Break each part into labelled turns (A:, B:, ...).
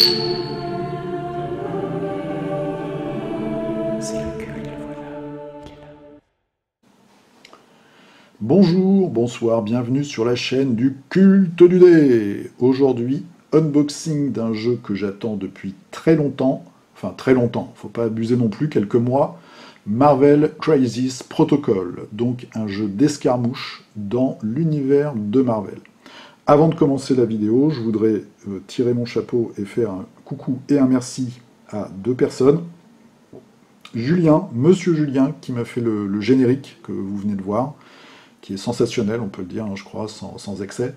A: C'est le culte, voilà. Il est là.
B: Bonjour, bonsoir, bienvenue sur la chaîne du culte du dé. Aujourd'hui, unboxing d'un jeu que j'attends depuis très longtemps. Enfin, très longtemps, faut pas abuser non plus, quelques mois. Marvel Crisis Protocol, donc un jeu d'escarmouche dans l'univers de Marvel. Avant de commencer la vidéo, je voudrais tirer mon chapeau et faire un coucou et un merci à deux personnes. Julien, Monsieur Julien, qui m'a fait le générique que vous venez de voir, qui est sensationnel, on peut le dire, hein, je crois, sans excès,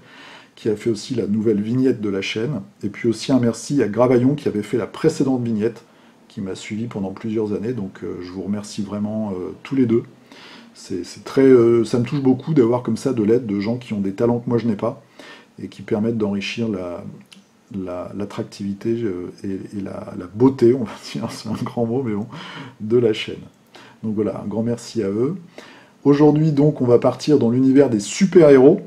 B: qui a fait aussi la nouvelle vignette de la chaîne, et puis aussi un merci à Gravaillon, qui avait fait la précédente vignette, qui m'a suivi pendant plusieurs années, donc je vous remercie vraiment tous les deux. C'est très, ça me touche beaucoup d'avoir comme ça de l'aide de gens qui ont des talents que moi je n'ai pas, et qui permettent d'enrichir l'attractivité et la beauté, on va dire, c'est un grand mot, mais bon, de la chaîne. Donc voilà, un grand merci à eux. Aujourd'hui, donc, on va partir dans l'univers des super-héros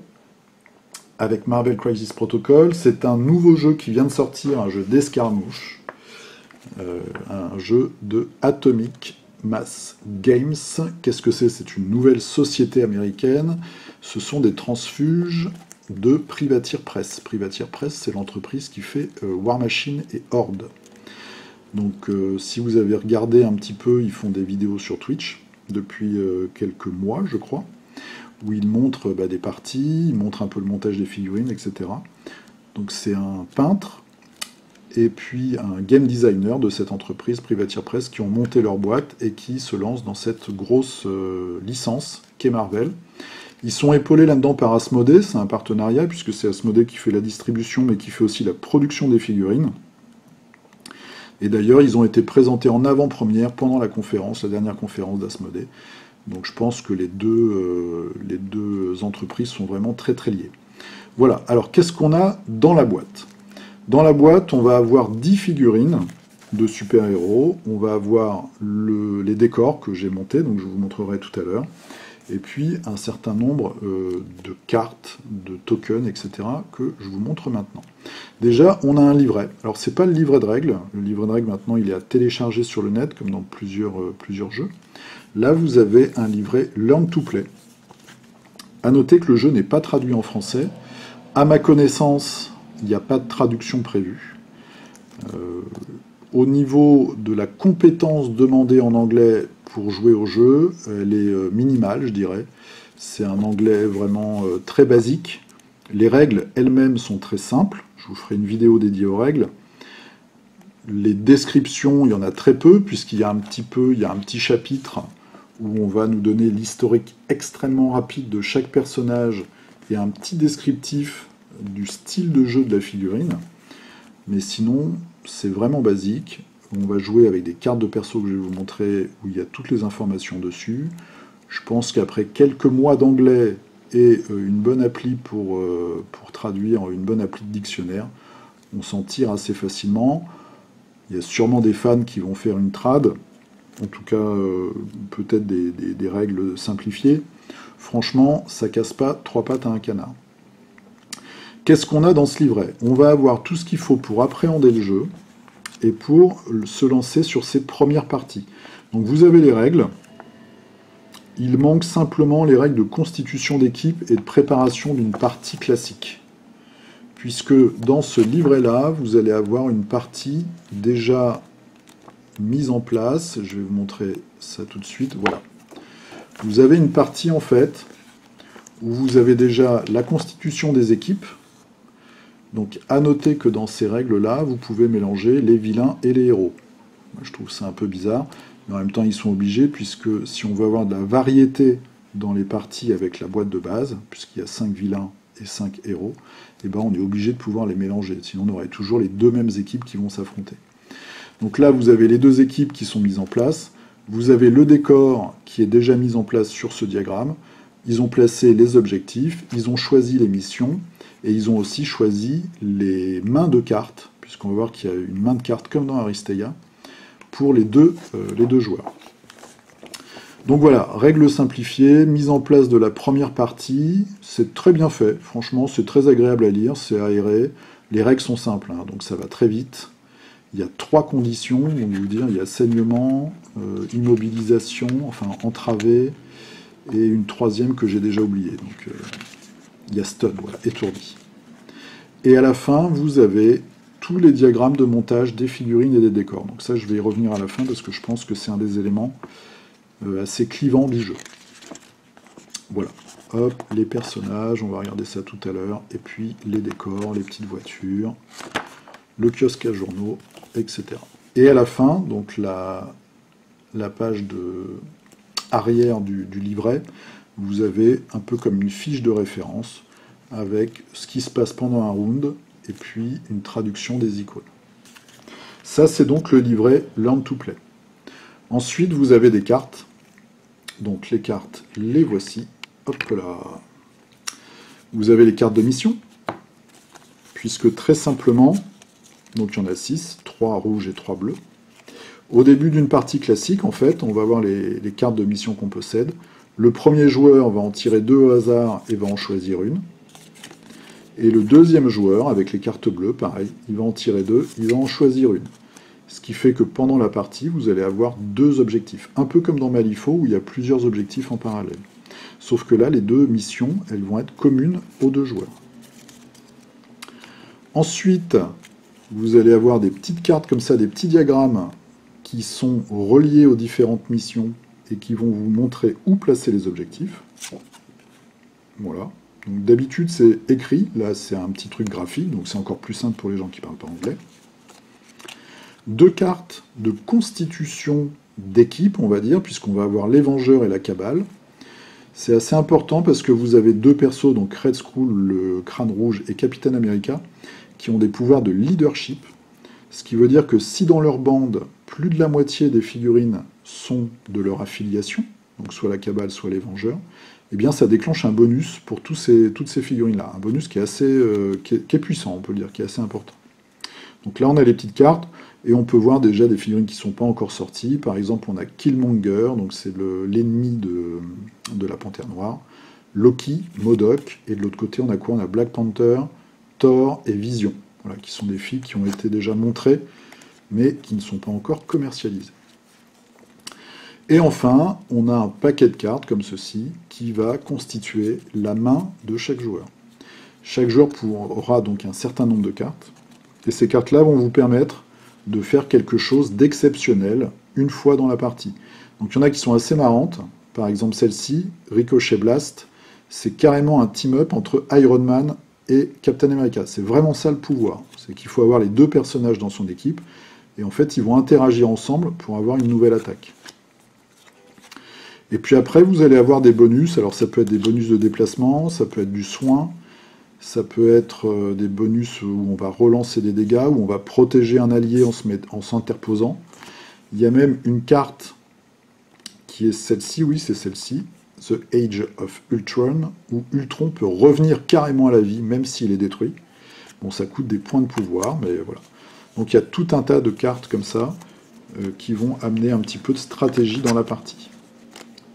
B: avec Marvel Crisis Protocol. C'est un nouveau jeu qui vient de sortir, un jeu d'escarmouche, un jeu de Atomic Mass Games. Qu'est-ce que c'est? C'est une nouvelle société américaine. Ce sont des transfuges de Privateer Press. Privateer Press, c'est l'entreprise qui fait War Machine et Horde. Donc, si vous avez regardé un petit peu, ils font des vidéos sur Twitch depuis quelques mois, je crois, où ils montrent des parties, ils montrent un peu le montage des figurines, etc. Donc c'est un peintre et puis un game designer de cette entreprise Privateer Press qui ont monté leur boîte et qui se lancent dans cette grosse licence qu'est Marvel. Ils sont épaulés là-dedans par Asmodée, c'est un partenariat puisque c'est Asmodée qui fait la distribution mais qui fait aussi la production des figurines. Et d'ailleurs, ils ont été présentés en avant-première pendant la conférence, la dernière conférence d'Asmodée. Donc je pense que les deux entreprises sont vraiment très très liées. Voilà, alors qu'est-ce qu'on a dans la boîte? Dans la boîte, on va avoir 10 figurines de super-héros. On va avoir les décors que j'ai montés, donc je vous montrerai tout à l'heure. Et puis un certain nombre de cartes, de tokens, etc. que je vous montre maintenant. Déjà, on a un livret. Alors, c'est pas le livret de règles. Le livret de règles, maintenant, il est à télécharger sur le net, comme dans plusieurs jeux. Là, vous avez un livret Learn to Play. À noter que le jeu n'est pas traduit en français. À ma connaissance, il n'y a pas de traduction prévue. Au niveau de la compétence demandée en anglais pour jouer au jeu, elle est minimale, je dirais. C'est un anglais vraiment très basique. Les règles elles-mêmes sont très simples. Je vous ferai une vidéo dédiée aux règles. Les descriptions, il y en a très peu, puisqu'il y a un petit chapitre où on va nous donner l'historique extrêmement rapide de chaque personnage et un petit descriptif du style de jeu de la figurine. Mais sinon, c'est vraiment basique. On va jouer avec des cartes de perso que je vais vous montrer où il y a toutes les informations dessus. Je pense qu'après quelques mois d'anglais et une bonne appli pour traduire, une bonne appli de dictionnaire, on s'en tire assez facilement. Il y a sûrement des fans qui vont faire une trad, en tout cas peut-être des règles simplifiées. Franchement, ça casse pas trois pattes à un canard. Qu'est-ce qu'on a dans ce livret? On va avoir tout ce qu'il faut pour appréhender le jeu et pour se lancer sur ses premières parties. Donc vous avez les règles. Il manque simplement les règles de constitution d'équipe et de préparation d'une partie classique. Puisque dans ce livret-là, vous allez avoir une partie déjà mise en place. Je vais vous montrer ça tout de suite. Voilà. Vous avez une partie, en fait, où vous avez déjà la constitution des équipes. Donc, à noter que dans ces règles-là, vous pouvez mélanger les vilains et les héros. Moi, je trouve ça un peu bizarre. Mais en même temps, ils sont obligés, puisque si on veut avoir de la variété dans les parties avec la boîte de base, puisqu'il y a 5 vilains et 5 héros, eh ben, on est obligé de pouvoir les mélanger. Sinon, on aurait toujours les deux mêmes équipes qui vont s'affronter. Donc là, vous avez les deux équipes qui sont mises en place. Vous avez le décor qui est déjà mis en place sur ce diagramme. Ils ont placé les objectifs, ils ont choisi les missions, et ils ont aussi choisi les mains de cartes, puisqu'on va voir qu'il y a une main de cartes comme dans Aristeia, pour les deux joueurs. Donc voilà, règles simplifiées, mise en place de la première partie, c'est très bien fait, franchement c'est très agréable à lire, c'est aéré, les règles sont simples, hein, donc ça va très vite. il y a 3 conditions, donc je vais vous dire, il y a saignement, immobilisation, enfin entravé, et une 3e que j'ai déjà oubliée. Donc il y a stun, voilà, étourdi. Et à la fin, vous avez tous les diagrammes de montage des figurines et des décors. Donc ça, je vais y revenir à la fin parce que je pense que c'est un des éléments assez clivants du jeu. Voilà. Hop, les personnages, on va regarder ça tout à l'heure. Et puis les décors, les petites voitures, le kiosque à journaux, etc. Et à la fin, donc la page arrière du livret, vous avez un peu comme une fiche de référence avec ce qui se passe pendant un round et puis une traduction des icônes. Ça, c'est donc le livret Learn to Play. Ensuite, vous avez des cartes. Donc les cartes, les voici. Hop là. Vous avez les cartes de mission, puisque très simplement, donc il y en a 6, 3 rouges et 3 bleus. Au début d'une partie classique, en fait, on va voir les cartes de mission qu'on possède. Le premier joueur va en tirer 2 au hasard et va en choisir une. Et le deuxième joueur, avec les cartes bleues, pareil, il va en tirer 2, il va en choisir une. Ce qui fait que pendant la partie, vous allez avoir 2 objectifs. Un peu comme dans Malifaux, où il y a plusieurs objectifs en parallèle. Sauf que là, les 2 missions, elles vont être communes aux 2 joueurs. Ensuite, vous allez avoir des petites cartes comme ça, des petits diagrammes qui sont reliés aux différentes missions et qui vont vous montrer où placer les objectifs. Voilà. Donc d'habitude, c'est écrit. Là, c'est un petit truc graphique, donc c'est encore plus simple pour les gens qui ne parlent pas anglais. 2 cartes de constitution d'équipe, on va dire, puisqu'on va avoir les Vengeurs et la Cabale. C'est assez important parce que vous avez 2 persos, donc Red Skull, le crâne rouge, et Captain America, qui ont des pouvoirs de leadership. Ce qui veut dire que si dans leur bande, plus de la moitié des figurines sont de leur affiliation, donc soit la Cabale, soit les Vengeurs, eh bien ça déclenche un bonus pour toutes ces figurines-là. Un bonus qui est assez qui est puissant, on peut le dire, qui est assez important. Donc là, on a les petites cartes, et on peut voir déjà des figurines qui ne sont pas encore sorties. Par exemple, on a Killmonger, donc c'est l'ennemi de la Panthère Noire, Loki, MODOK, et de l'autre côté, on a quoi? On a Black Panther, Thor et Vision, voilà, qui sont des filles qui ont été déjà montrées, mais qui ne sont pas encore commercialisées. Et enfin, on a un paquet de cartes comme ceci, qui va constituer la main de chaque joueur. Chaque joueur aura donc un certain nombre de cartes, et ces cartes-là vont vous permettre de faire quelque chose d'exceptionnel une fois dans la partie. Donc il y en a qui sont assez marrantes. Par exemple celle-ci, Ricochet Blast, c'est carrément un team-up entre Iron Man et Captain America. C'est vraiment ça le pouvoir. C'est qu'il faut avoir les 2 personnages dans son équipe, et en fait ils vont interagir ensemble pour avoir une nouvelle attaque. Et puis après vous allez avoir des bonus, alors ça peut être des bonus de déplacement, ça peut être du soin, ça peut être des bonus où on va relancer des dégâts, où on va protéger un allié en s'interposant. Il y a même une carte qui est celle-ci, oui c'est celle-ci, The Age of Ultron, où Ultron peut revenir carrément à la vie, même s'il est détruit. Bon, ça coûte des points de pouvoir, mais voilà. Donc il y a tout un tas de cartes comme ça, qui vont amener un petit peu de stratégie dans la partie.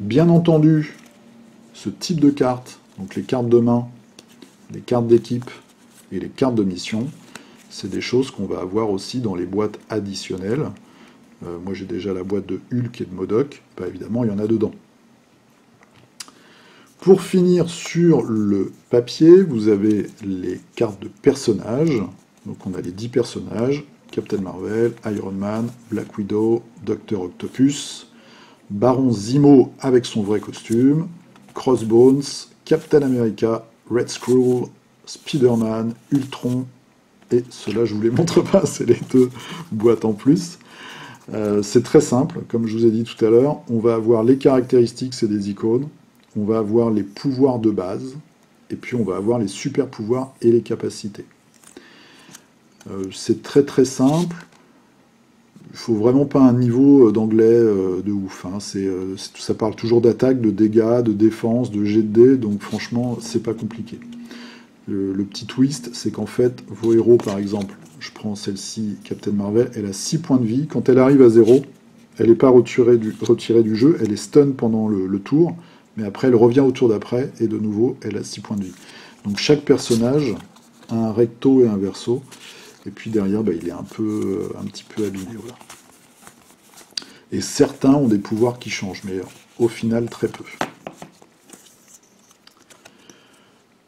B: Bien entendu, ce type de cartes, donc les cartes de main, les cartes d'équipe et les cartes de mission, c'est des choses qu'on va avoir aussi dans les boîtes additionnelles. Moi j'ai déjà la boîte de Hulk et de MODOK, bah, évidemment il y en a dedans. Pour finir sur le papier, vous avez les cartes de personnages. Donc on a les 10 personnages, Captain Marvel, Iron Man, Black Widow, Dr. Octopus, Baron Zemo avec son vrai costume, Crossbones, Captain America, Red Skull, Spider-Man, Ultron, et ceux-là je ne vous les montre pas, c'est les 2 boîtes en plus. C'est très simple, comme je vous ai dit tout à l'heure, on va avoir les caractéristiques, c'est des icônes, on va avoir les pouvoirs de base, et puis on va avoir les super pouvoirs et les capacités. C'est très très simple, il faut vraiment pas un niveau d'anglais de ouf, hein. Ça parle toujours d'attaque, de dégâts, de défense, de jet de dés, donc franchement c'est pas compliqué. Le petit twist, c'est qu'en fait, vos héros par exemple, je prends celle-ci, Captain Marvel, elle a 6 points de vie, quand elle arrive à 0, elle n'est pas retirée du jeu, elle est stun pendant le tour, mais après elle revient au tour d'après, et de nouveau elle a 6 points de vie. Donc chaque personnage a un recto et un verso, Et puis derrière, il est un petit peu abîmé. Voilà. Et certains ont des pouvoirs qui changent, mais au final, très peu.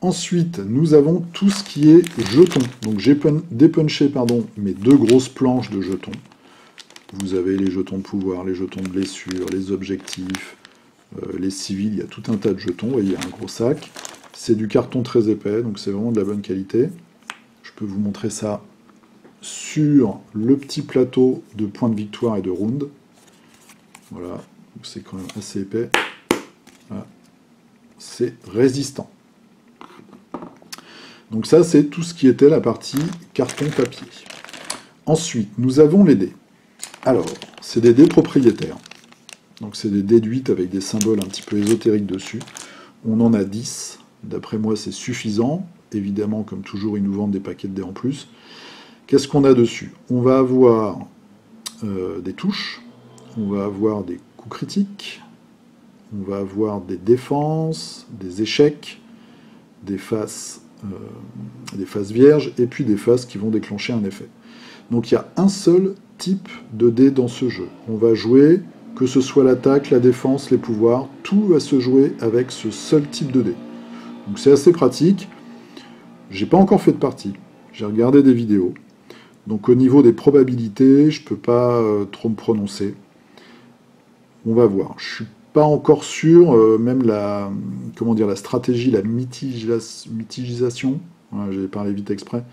B: Ensuite, nous avons tout ce qui est jetons. Donc j'ai dépunché mes 2 grosses planches de jetons. Vous avez les jetons de pouvoir, les jetons de blessure, les objectifs, les civils, il y a tout un tas de jetons. Vous voyez, il y a un gros sac. C'est du carton très épais, donc c'est vraiment de la bonne qualité. Je peux vous montrer ça sur le petit plateau de points de victoire et de round. Voilà, c'est quand même assez épais. Voilà. C'est résistant. Donc ça, c'est tout ce qui était la partie carton-papier. Ensuite, nous avons les dés. Alors, c'est des dés propriétaires. Donc c'est des dés de 8 avec des symboles un petit peu ésotériques dessus. On en a 10. D'après moi, c'est suffisant. Évidemment, comme toujours, ils nous vendent des paquets de dés en plus. Qu'est-ce qu'on a dessus? On va avoir des touches. On va avoir des coups critiques. On va avoir des défenses, des échecs, des faces vierges, et puis des faces qui vont déclencher un effet. Donc il y a un seul type de dés dans ce jeu. On va jouer, que ce soit l'attaque, la défense, les pouvoirs, tout va se jouer avec ce seul type de dés. Donc c'est assez pratique. J'ai pas encore fait de partie. J'ai regardé des vidéos. Donc au niveau des probabilités, je peux pas trop me prononcer. On va voir. Je suis pas encore sûr, même la stratégie, la mitigisation, voilà, j'ai parlé vite exprès,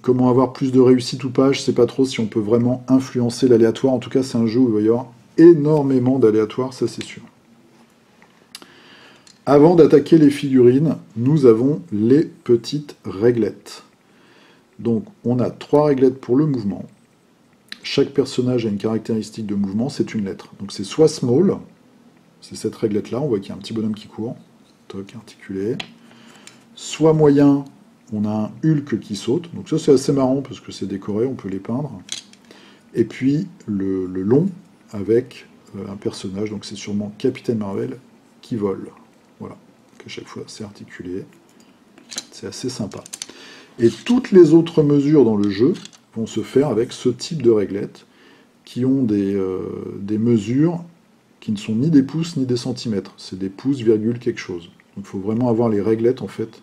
B: comment avoir plus de réussite ou pas, je sais pas trop si on peut vraiment influencer l'aléatoire. En tout cas, c'est un jeu où il va y avoir énormément d'aléatoires, ça c'est sûr. Avant d'attaquer les figurines, nous avons les petites réglettes. Donc on a 3 réglettes pour le mouvement. Chaque personnage a une caractéristique de mouvement, c'est une lettre. Donc c'est soit small, c'est cette réglette-là, on voit qu'il y a un petit bonhomme qui court, toc, articulé. Soit moyen, on a un Hulk qui saute, donc ça c'est assez marrant parce que c'est décoré, on peut les peindre. Et puis le long avec un personnage, donc c'est sûrement Captain Marvel qui vole. Voilà, donc à chaque fois c'est articulé, c'est assez sympa. Et toutes les autres mesures dans le jeu vont se faire avec ce type de réglettes qui ont des mesures qui ne sont ni des pouces ni des centimètres. C'est des pouces, virgule, quelque chose. Donc il faut vraiment avoir les réglettes en fait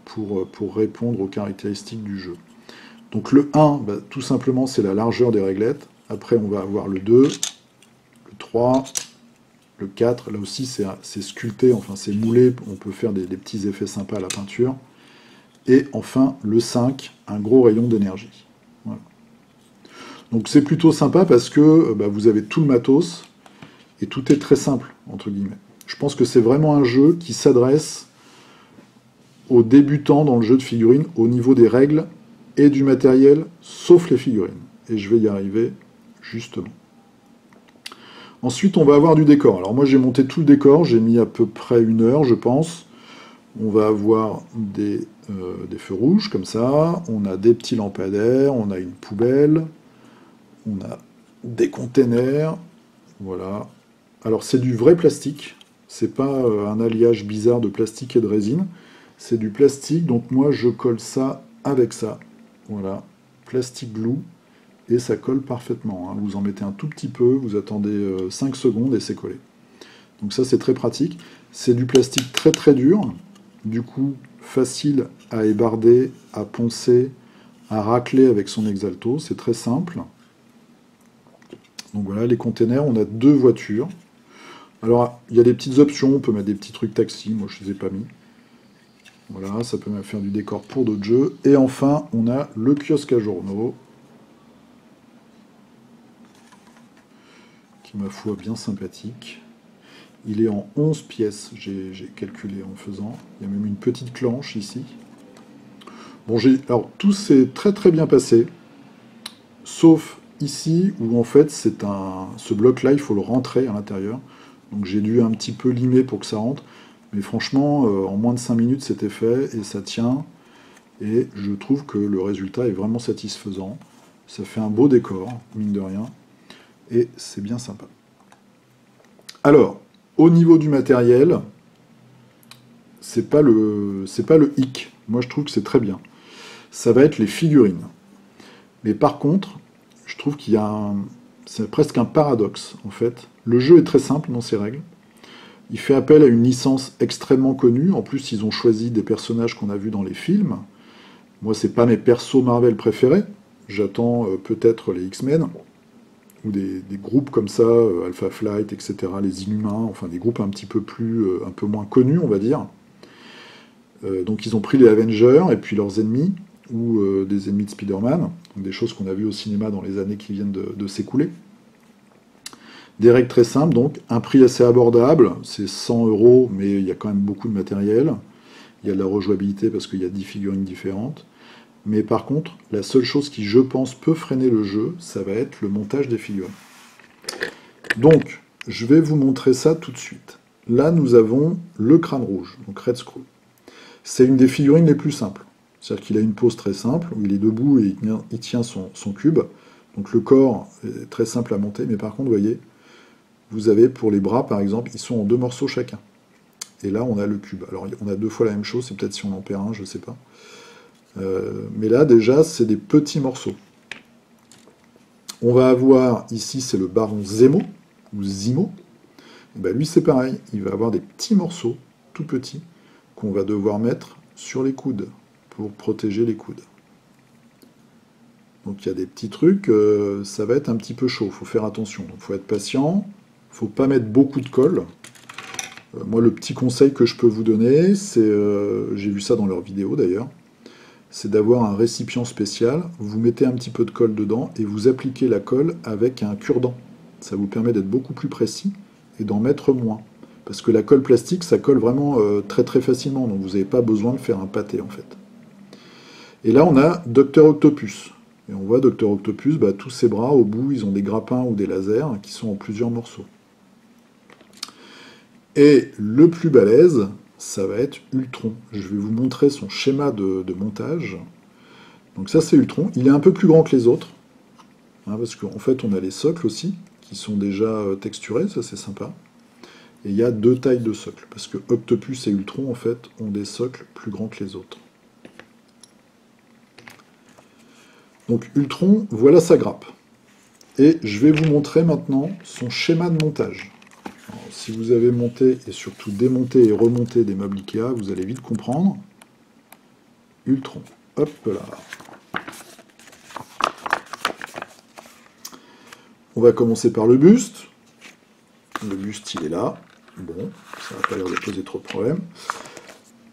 B: pour répondre aux caractéristiques du jeu. Donc le 1, tout simplement c'est la largeur des réglettes. Après on va avoir le 2, le 3, le 4. Là aussi c'est sculpté, enfin c'est moulé, on peut faire des petits effets sympas à la peinture. Et enfin, le 5, un gros rayon d'énergie. Voilà. Donc c'est plutôt sympa parce que vous avez tout le matos et tout est très simple, entre guillemets. Je pense que c'est vraiment un jeu qui s'adresse aux débutants dans le jeu de figurines au niveau des règles et du matériel, sauf les figurines. Et je vais y arriver justement. Ensuite, on va avoir du décor. Alors moi, j'ai monté tout le décor, j'ai mis à peu près 1 heure, je pense. On va avoir des feux rouges, comme ça. On a des petits lampadaires, on a une poubelle, on a des containers. Voilà. Alors, c'est du vrai plastique. C'est pas un alliage bizarre de plastique et de résine. C'est du plastique, donc moi, je colle ça avec ça. Voilà. Plastic glue. Et ça colle parfaitement. Hein. Vous en mettez un tout petit peu, vous attendez 5 secondes et c'est collé. Donc ça, c'est très pratique. C'est du plastique très très dur. Du coup, facile à ébarder, à poncer, à racler avec son exalto. C'est très simple. Donc voilà, les containers, on a 2 voitures. Alors, il y a des petites options. On peut mettre des petits trucs taxi. Moi, je ne les ai pas mis. Voilà, ça peut même faire du décor pour d'autres jeux. Et enfin, on a le kiosque à journaux. Qui, ma foi, bien sympathique. Il est en 11 pièces, j'ai calculé en faisant. Il y a même une petite clenche ici. Bon, alors, tout s'est très très bien passé. Sauf ici, où en fait, ce bloc-là, il faut le rentrer à l'intérieur. Donc j'ai dû un petit peu limer pour que ça rentre. Mais franchement, en moins de 5 minutes, c'était fait et ça tient. Et je trouve que le résultat est vraiment satisfaisant. Ça fait un beau décor, mine de rien. Et c'est bien sympa. Alors, au niveau du matériel, c'est pas le hic. Moi, je trouve que c'est très bien. ça va être les figurines. Mais par contre, je trouve qu'il y a c'est presque un paradoxe, en fait. Le jeu est très simple dans ses règles. Il fait appel à une licence extrêmement connue. En plus, ils ont choisi des personnages qu'on a vus dans les films. Moi, c'est pas mes persos Marvel préférés. J'attends peut-être les X-Men, ou des groupes comme ça, Alpha Flight, etc., les Inhumains, enfin des groupes un petit peu plus, un peu moins connus, on va dire. Donc ils ont pris les Avengers et puis leurs ennemis, ou des ennemis de Spider-Man, des choses qu'on a vues au cinéma dans les années qui viennent de s'écouler. Des règles très simples, donc un prix assez abordable, c'est 100 €, mais il y a quand même beaucoup de matériel. Il y a de la rejouabilité parce qu'il y a 10 figurines différentes. Mais par contre, la seule chose qui, je pense, peut freiner le jeu, ça va être le montage des figurines. Donc, je vais vous montrer ça tout de suite. Là, nous avons le crâne rouge, donc Red Skull. C'est une des figurines les plus simples. C'est-à-dire qu'il a une pose très simple, où il est debout et il tient son cube. Donc le corps est très simple à monter, mais par contre, vous voyez, vous avez pour les bras, par exemple, ils sont en 2 morceaux chacun. Et là, on a le cube. Alors, on a 2 fois la même chose, c'est peut-être si on en perd un, je ne sais pas. Mais là, déjà, c'est des petits morceaux. On va avoir, ici, c'est le baron Zemo, ou Zemo. Et ben, lui, c'est pareil. Il va avoir des petits morceaux, tout petits, qu'on va devoir mettre sur les coudes, pour protéger les coudes. Donc, il y a des petits trucs, ça va être un petit peu chaud, il faut faire attention. Donc, il faut être patient, il ne faut pas mettre beaucoup de colle. Moi, le petit conseil que je peux vous donner, c'est, j'ai vu ça dans leur vidéo d'ailleurs, c'est d'avoir un récipient spécial, vous mettez un petit peu de colle dedans et vous appliquez la colle avec un cure-dent. Ça vous permet d'être beaucoup plus précis et d'en mettre moins. Parce que la colle plastique, ça colle vraiment très très facilement, donc vous n'avez pas besoin de faire un pâté en fait. Et là, on a Dr Octopus. Et on voit Dr Octopus, bah, tous ses bras, au bout, ils ont des grappins ou des lasers qui sont en plusieurs morceaux. Et le plus balèze, ça va être Ultron. Je vais vous montrer son schéma de montage. Donc ça, c'est Ultron. Il est un peu plus grand que les autres, hein, parce qu'en fait, on a les socles aussi, qui sont déjà texturés, ça c'est sympa. Et il y a 2 tailles de socles, parce que Octopus et Ultron, en fait, ont des socles plus grands que les autres. Donc Ultron, voilà sa grappe. Et je vais vous montrer maintenant son schéma de montage. Alors, si vous avez monté et surtout démonté et remonté des meubles Ikea, vous allez vite comprendre. Ultron, hop là. On va commencer par le buste. Le buste, il est là. Bon, ça n'a pas l'air de poser trop de problèmes.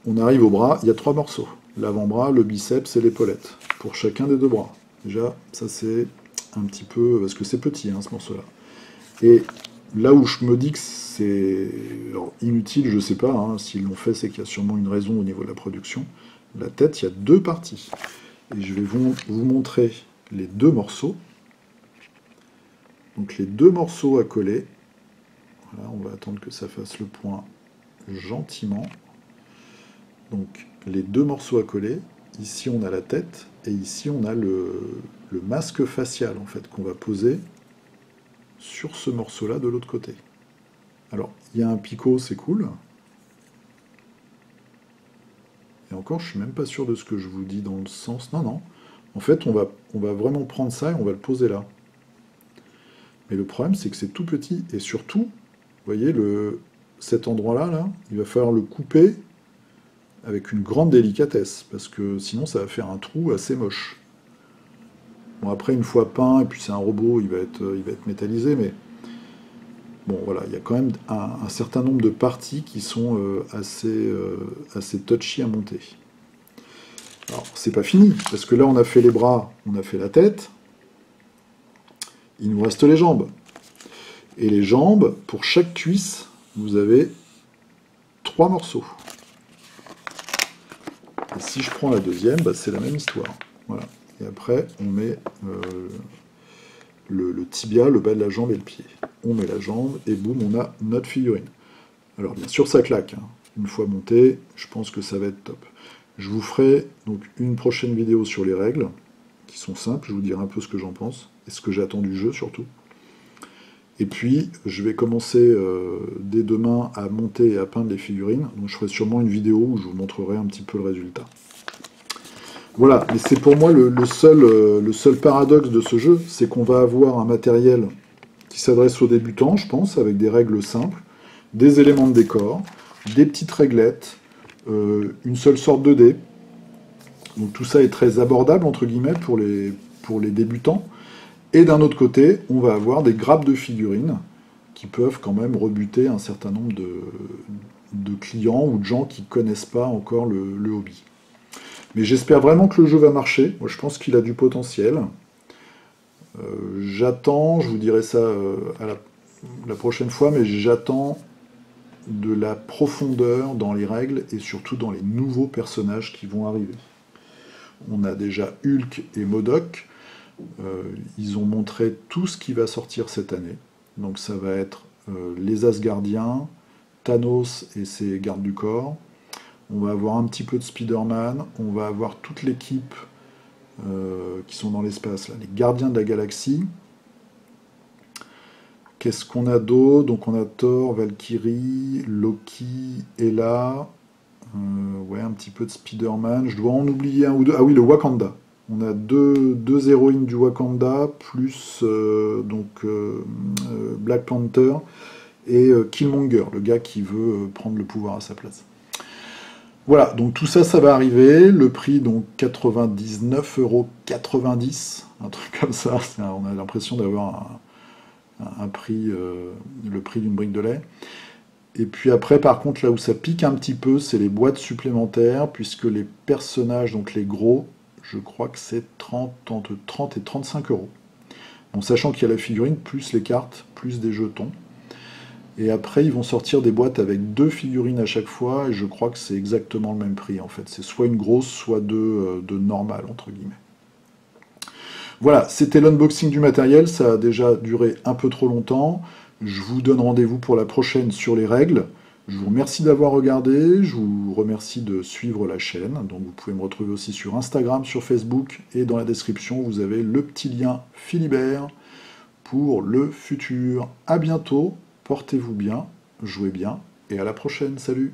B: On arrive au bras, il y a 3 morceaux. L'avant-bras, le biceps et l'épaulette. Pour chacun des 2 bras. Déjà, ça c'est un petit peu... Parce que c'est petit, hein, ce morceau-là. Et là où je me dis que c'est inutile, je ne sais pas, hein, s'ils l'ont fait, c'est qu'il y a sûrement une raison au niveau de la production. La tête, il y a 2 parties. Et je vais vous montrer les 2 morceaux. Donc les 2 morceaux à coller. Voilà, on va attendre que ça fasse le point gentiment. Donc les 2 morceaux à coller. Ici, on a la tête, et ici, on a le masque facial, en fait, qu'on va poser sur ce morceau-là de l'autre côté. Alors, il y a un picot, c'est cool. Et encore, je suis même pas sûr de ce que je vous dis dans le sens... Non, non. En fait, on va vraiment prendre ça et on va le poser là. Mais le problème, c'est que c'est tout petit. Et surtout, vous voyez, cet endroit-là, là, il va falloir le couper avec une grande délicatesse, parce que sinon ça va faire un trou assez moche. Bon, après, une fois peint, et puis c'est un robot, il va être métallisé, mais bon, voilà, il y a quand même un certain nombre de parties qui sont assez touchy à monter. Alors, c'est pas fini, parce que là, on a fait les bras, on a fait la tête, il nous reste les jambes. Et les jambes, pour chaque cuisse, vous avez 3 morceaux. Et si je prends la deuxième, bah, c'est la même histoire. Voilà. Et après, on met le tibia, le bas de la jambe et le pied. On met la jambe et boum, on a notre figurine. Alors bien sûr, ça claque, hein. Une fois monté, je pense que ça va être top. Je vous ferai donc une prochaine vidéo sur les règles, qui sont simples. Je vous dirai un peu ce que j'en pense, et ce que j'attends du jeu surtout. Et puis, je vais commencer dès demain à monter et à peindre les figurines. Donc je ferai sûrement une vidéo où je vous montrerai un petit peu le résultat. Voilà, mais c'est pour moi le seul paradoxe de ce jeu, c'est qu'on va avoir un matériel qui s'adresse aux débutants, je pense, avec des règles simples, des éléments de décor, des petites réglettes, une seule sorte de dés. Donc tout ça est très abordable, entre guillemets, pour les débutants. Et d'un autre côté, on va avoir des grappes de figurines qui peuvent quand même rebuter un certain nombre de clients ou de gens qui ne connaissent pas encore le hobby. Mais j'espère vraiment que le jeu va marcher. Moi, je pense qu'il a du potentiel. J'attends, je vous dirai ça la prochaine fois, mais j'attends de la profondeur dans les règles et surtout dans les nouveaux personnages qui vont arriver. On a déjà Hulk et MODOK. Ils ont montré tout ce qui va sortir cette année. Donc ça va être les Asgardiens, Thanos et ses gardes du corps. On va avoir un petit peu de Spider-Man. On va avoir toute l'équipe qui sont dans l'espace, là, les gardiens de la galaxie. Qu'est-ce qu'on a d'autre? Donc on a Thor, Valkyrie, Loki, Hela, ouais, un petit peu de Spider-Man. Je dois en oublier un ou deux. Ah oui, le Wakanda. On a deux héroïnes du Wakanda, plus Black Panther et Killmonger, le gars qui veut prendre le pouvoir à sa place. Voilà, donc tout ça, ça va arriver. Le prix, donc 99,90 €, un truc comme ça. On a l'impression d'avoir un prix, le prix d'une brique de lait. Et puis après, par contre, là où ça pique un petit peu, c'est les boîtes supplémentaires, puisque les personnages, donc les gros, je crois que c'est entre 30 et 35 €. Bon, sachant qu'il y a la figurine, plus les cartes, plus des jetons. Et après, ils vont sortir des boîtes avec 2 figurines à chaque fois, et je crois que c'est exactement le même prix, en fait. C'est soit une grosse, soit deux normales, entre guillemets. Voilà, c'était l'unboxing du matériel, ça a déjà duré un peu trop longtemps. Je vous donne rendez-vous pour la prochaine sur les règles. Je vous remercie d'avoir regardé, je vous remercie de suivre la chaîne. Donc vous pouvez me retrouver aussi sur Instagram, sur Facebook, et dans la description, vous avez le petit lien Philibert pour le futur. À bientôt, portez-vous bien, jouez bien, et à la prochaine, salut!